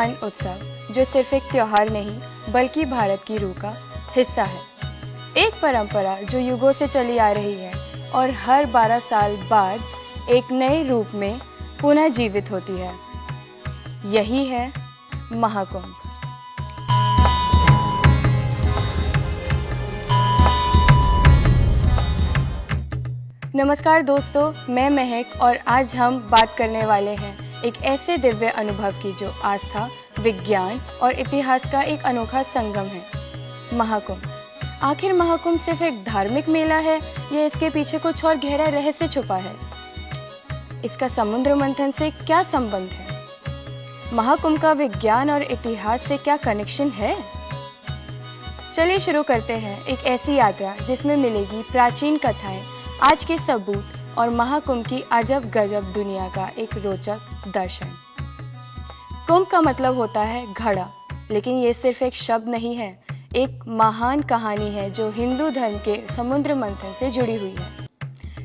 महान उत्सव जो सिर्फ एक त्योहार नहीं बल्कि भारत की रूह का हिस्सा है। एक परंपरा जो युगों से चली आ रही है और हर 12 साल बाद एक नए रूप में पुनः जीवित होती है। यही है महाकुंभ। नमस्कार दोस्तों, मैं महक और आज हम बात करने वाले हैं एक ऐसे दिव्य अनुभव की जो आस्था, विज्ञान और इतिहास का एक अनोखा संगम है, महाकुंभ। आखिर महाकुंभ सिर्फ एक धार्मिक मेला है या इसके पीछे कुछ और गहरा रहस्य छुपा है? इसका समुद्र मंथन से क्या संबंध है? महाकुंभ का विज्ञान और इतिहास से क्या कनेक्शन है? चलिए शुरू करते हैं एक ऐसी यात्रा जिसमें मिलेगी प्राचीन कथाएं, आज के सबूत और महाकुंभ की अजब गजब दुनिया का एक रोचक दर्शन। कुंभ का मतलब होता है घड़ा, लेकिन ये सिर्फ एक शब्द नहीं है, एक महान कहानी है जो हिंदू धर्म के समुद्र मंथन से जुड़ी हुई है।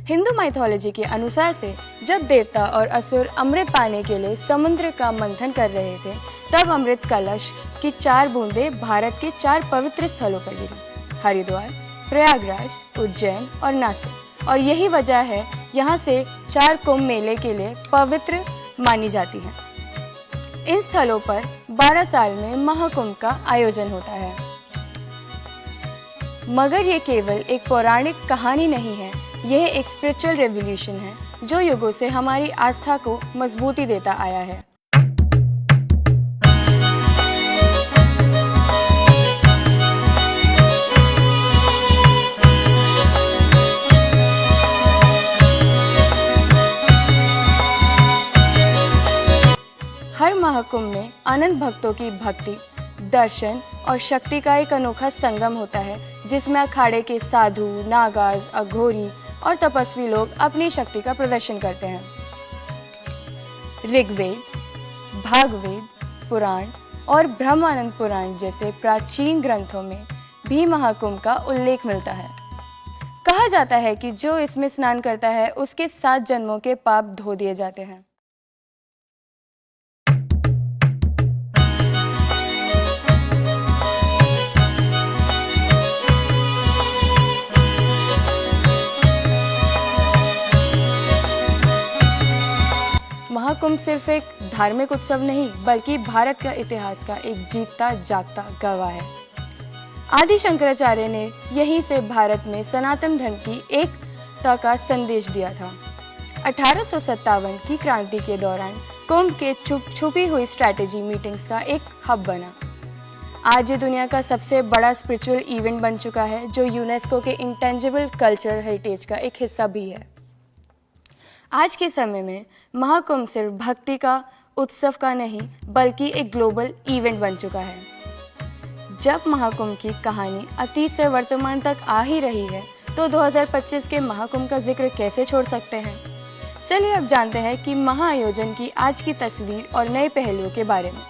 हिंदू माइथोलॉजी के अनुसार से जब देवता और असुर अमृत पाने के लिए समुद्र का मंथन कर रहे थे, तब अमृत कलश की 4 बूंदें भारत के 4 पवित्र स्थलों पर गिरी: हरिद्वार, प्रयागराज, उज्जैन और नासिक। और यही वजह है यहाँ से 4 कुंभ मेले के लिए पवित्र मानी जाती हैं। इन स्थलों पर 12 साल में महाकुंभ का आयोजन होता है। मगर ये केवल एक पौराणिक कहानी नहीं है, यह एक स्पिरिचुअल रेवोल्यूशन है जो युगों से हमारी आस्था को मजबूती देता आया है। हर महाकुंभ में अनंत भक्तों की भक्ति, दर्शन और शक्ति का एक अनोखा संगम होता है, जिसमें अखाड़े के साधु, नागाज, अघोरी और तपस्वी लोग अपनी शक्ति का प्रदर्शन करते हैं। ऋग्वेद, भागवेद, पुराण और ब्रह्मानंद पुराण जैसे प्राचीन ग्रंथों में भी महाकुंभ का उल्लेख मिलता है। कहा जाता है कि जो इसमें स्नान करता है उसके 7 जन्मों के पाप धो दिए जाते हैं। महाकुंभ सिर्फ एक धार्मिक उत्सव नहीं बल्कि भारत का इतिहास का एक जीता जागता गवाह है। आदि शंकराचार्य ने यहीं से भारत में सनातन धर्म की एकता का संदेश दिया था। 1857 की क्रांति के दौरान कुंभ के छुपी हुई स्ट्रैटेजी मीटिंग्स का एक हब बना। आज ये दुनिया का सबसे बड़ा स्पिरिचुअल इवेंट बन चुका है जो यूनेस्को के इंटेंजिबल कल्चरल हेरिटेज का एक हिस्सा भी है। आज के समय में महाकुंभ सिर्फ भक्ति का उत्सव का नहीं बल्कि एक ग्लोबल इवेंट बन चुका है। जब महाकुंभ की कहानी अतीत से वर्तमान तक आ ही रही है, तो 2025 के महाकुंभ का जिक्र कैसे छोड़ सकते हैं? चलिए अब जानते हैं कि महाआयोजन की आज की तस्वीर और नए पहलुओं के बारे में।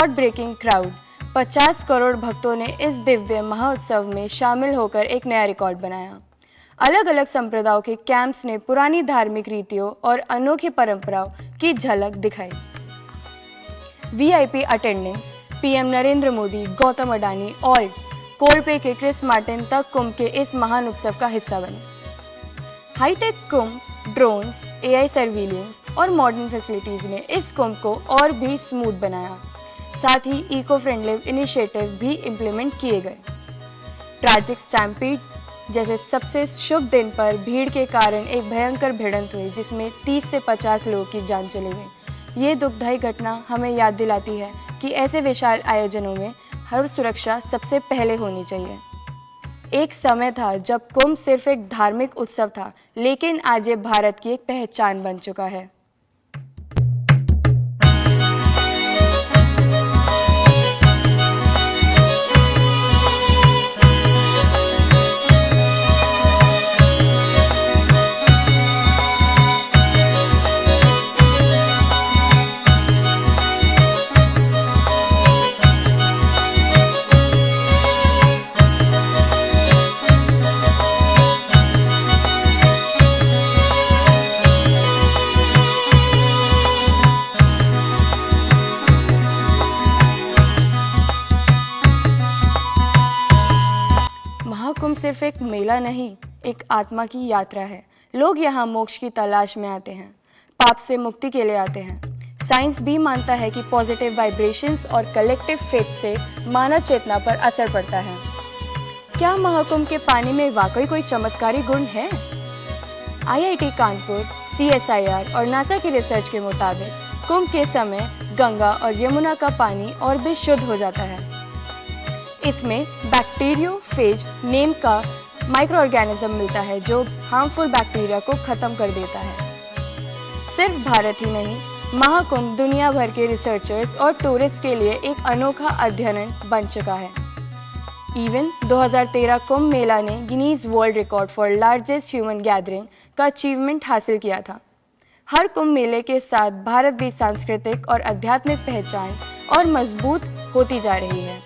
रिकॉर्ड ब्रेकिंग क्राउड 50 करोड़ भक्तों ने इस दिव्य महोत्सव में शामिल होकर एक नया रिकॉर्ड बनाया। अलग अलग संप्रदायों के कैंप्स ने पुरानी धार्मिक रीतियों और अनोखी परंपराओं की झलक दिखाई। VIP attendance PM Narendra Modi, Gautam Adani और कोलप्ले के क्रिस मार्टिन तक कुंभ के इस महान उत्सव का हिस्सा बने। हाईटेक कुंभ, ड्रोन्स, एआई सर्विलेंस और मॉडर्न फैसिलिटीज ने इस कुंभ को और भी स्मूथ बनाया। साथ ही इको फ्रेंडली इनिशिएटिव भी इम्प्लीमेंट किए गए। ट्रैजिक स्टैम्पीड जैसे सबसे शुभ दिन पर भीड़ के कारण एक भयंकर भिड़ंत हुई जिसमें 30 से 50 लोगों की जान चली गई। ये दुखदाई घटना हमें याद दिलाती है कि ऐसे विशाल आयोजनों में हर सुरक्षा सबसे पहले होनी चाहिए। एक समय था जब कुंभ सिर्फ एक धार्मिक उत्सव था, लेकिन आज ये भारत की एक पहचान बन चुका है। महाकुंभ सिर्फ एक मेला नहीं, एक आत्मा की यात्रा है। लोग यहाँ मोक्ष की तलाश में आते हैं, पाप से मुक्ति के लिए आते हैं। साइंस भी मानता है कि पॉजिटिव वाइब्रेशंस और कलेक्टिव फेथ से मानव चेतना पर असर पड़ता है। क्या महाकुंभ के पानी में वाकई कोई चमत्कारी गुण है? आईआईटी कानपुर, CSIR और नासा की रिसर्च के मुताबिक कुंभ के समय गंगा और यमुना का पानी और भी शुद्ध हो जाता है। इसमें बैक्टीरियोफेज नेम का माइक्रो ऑर्गेनिज्म मिलता है जो हार्मफुल बैक्टीरिया को खत्म कर देता है। सिर्फ भारत ही नहीं, महाकुंभ दुनिया भर के रिसर्चर्स और टूरिस्ट के लिए एक अनोखा अध्ययन बन चुका है। इवन 2013 कुंभ मेला ने Guinness world record for largest human gathering का अचीवमेंट हासिल किया था। हर कुंभ मेले के साथ भारत भी सांस्कृतिक और आध्यात्मिक पहचान और मजबूत होती जा रही है।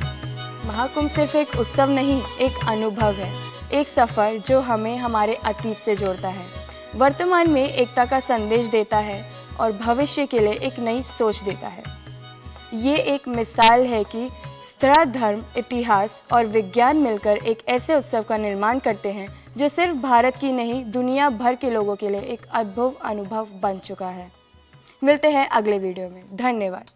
महाकुंभ सिर्फ एक उत्सव नहीं, एक अनुभव है, एक सफर जो हमें हमारे अतीत से जोड़ता है, वर्तमान में एकता का संदेश देता है और भविष्य के लिए एक नई सोच देता है। ये एक मिसाल है कि स्त्र धर्म, इतिहास और विज्ञान मिलकर एक ऐसे उत्सव का निर्माण करते हैं जो सिर्फ भारत की नहीं, दुनिया भर के लोगों के लिए एक अद्भुत अनुभव बन चुका है। मिलते हैं अगले वीडियो में। धन्यवाद।